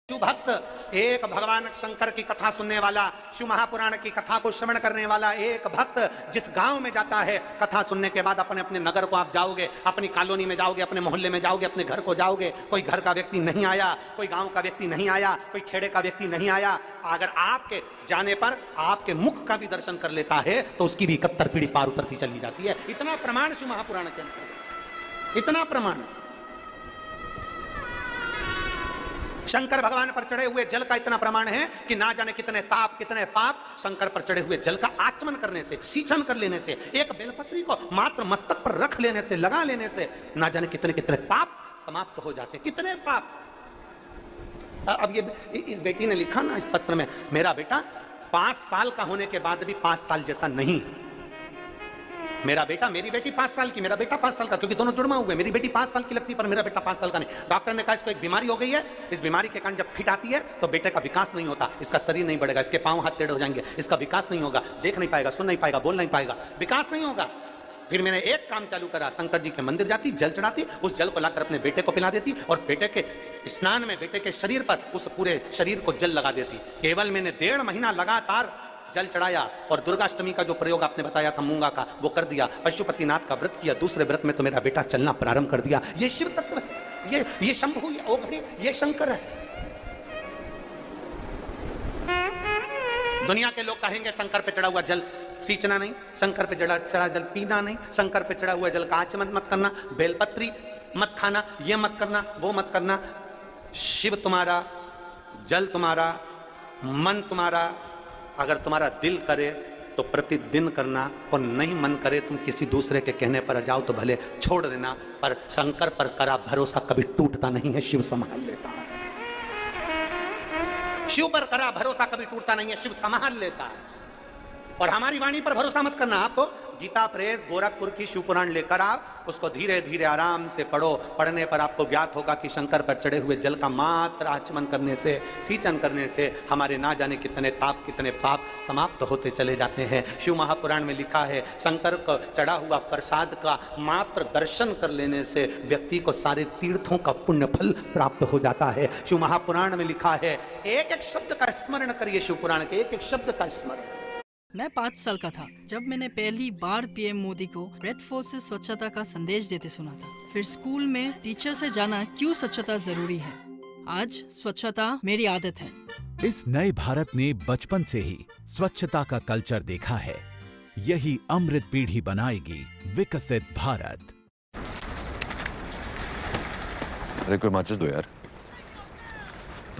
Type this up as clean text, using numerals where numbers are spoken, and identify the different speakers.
Speaker 1: शिव भक्त एक भगवान शंकर की कथा सुनने वाला, शिव महापुराण की कथा को श्रवण करने वाला एक भक्त जिस गांव में जाता है, कथा सुनने के बाद अपने अपने नगर को आप जाओगे, अपनी कॉलोनी में जाओगे, अपने मोहल्ले में जाओगे, अपने घर को जाओगे, कोई घर का व्यक्ति नहीं आया, कोई गांव का व्यक्ति नहीं आया, कोई खेड़े का व्यक्ति नहीं आया, अगर आपके जाने पर आपके मुख का भी दर्शन कर लेता है तो उसकी भी 71 पीढ़ी पार उतरती चली जाती है। इतना प्रमाण शिव महापुराण के अंदर, इतना प्रमाण। शंकर भगवान पर चढ़े हुए जल का इतना प्रमाण है कि ना जाने कितने ताप कितने पाप शंकर पर चढ़े हुए जल का आचमन करने से, सींचन कर लेने से, एक बेलपत्री को मात्र मस्तक पर रख लेने से, लगा लेने से ना जाने कितने कितने पाप समाप्त हो जाते। कितने पाप। अब ये इस बेटी ने लिखा ना इस पत्र में, मेरा बेटा 5 साल का होने के बाद भी 5 साल जैसा नहीं। मेरा बेटा, मेरी बेटी 5 साल की, मेरा बेटा 5 साल का, क्योंकि दोनों जुड़वा हुए। मेरी बेटी 5 साल की लगती पर मेरा बेटा 5 साल का नहीं। डॉक्टर ने कहा इसको एक बीमारी हो गई है, इस बीमारी के कारण जब फिट आती है तो बेटे का विकास नहीं होता, इसका शरीर नहीं बढ़ेगा, इसके पांव हाथ टेढ़े हो जाएंगे, इसका विकास नहीं होगा, देख नहीं पाएगा, सुन नहीं पाएगा, बोल नहीं पाएगा, विकास नहीं होगा। फिर मैंने एक काम चालू करा, शंकर जी के मंदिर जाती, जल चढ़ाती, उस जल को लाकर अपने बेटे को पिला देती और बेटे के स्नान में बेटे के शरीर पर उस पूरे शरीर को जल लगा देती। केवल मैंने 1.5 महीना लगातार जल चढ़ाया और दुर्गाष्टमी का जो प्रयोग आपने बताया था मूंगा का, वो कर दिया। पशुपतिनाथ का व्रत किया, दूसरे व्रत में तो मेरा बेटा चलना प्रारंभ कर दिया। ये शिव तत्व है, ये शंभु, ये ओघड़ी, ये शंकर है। दुनिया के लोग कहेंगे शंकर पे चढ़ा हुआ जल सींचना नहीं, शंकर पे चढ़ा जल पीना नहीं, शंकर पे चढ़ा हुआ जल का आचमन मत करना, बेलपत्री मत खाना, ये मत करना, वो मत करना। शिव तुम्हारा, जल तुम्हारा, मन तुम्हारा, अगर तुम्हारा दिल करे तो प्रतिदिन करना और नहीं मन करे तुम किसी दूसरे के कहने पर जाओ तो भले छोड़ देना, पर शंकर पर करा भरोसा कभी टूटता नहीं है, शिव संभाल लेता है। शिव पर करा भरोसा कभी टूटता नहीं है, शिव संभाल लेता है। और हमारी वाणी पर भरोसा मत करना। आप तो गीता प्रेस गोरखपुर की शिव पुराण लेकर आओ, उसको धीरे धीरे आराम से पढ़ो। पढ़ने पर आपको ज्ञात होगा कि शंकर पर चढ़े हुए जल का मात्र आचमन करने से, सींचन करने से हमारे ना जाने कितने ताप कितने पाप समाप्त होते चले जाते हैं। शिव महापुराण में लिखा है शंकर को चढ़ा हुआ प्रसाद का मात्र दर्शन कर लेने से व्यक्ति को सारे तीर्थों का पुण्य फल प्राप्त हो जाता है। शिव महापुराण में लिखा है, एक एक शब्द का स्मरण करिए, शिव पुराण के एक एक शब्द का स्मरण।
Speaker 2: मैं 5 साल का था जब मैंने पहली बार पीएम मोदी को रेड फोर्ट से स्वच्छता का संदेश देते सुना था। फिर स्कूल में टीचर से जाना क्यों स्वच्छता जरूरी है। आज स्वच्छता मेरी आदत है।
Speaker 3: इस नए भारत ने बचपन से ही स्वच्छता का कल्चर देखा है। यही अमृत पीढ़ी बनाएगी विकसित भारत।
Speaker 4: अरे कोई माचिस दो यार।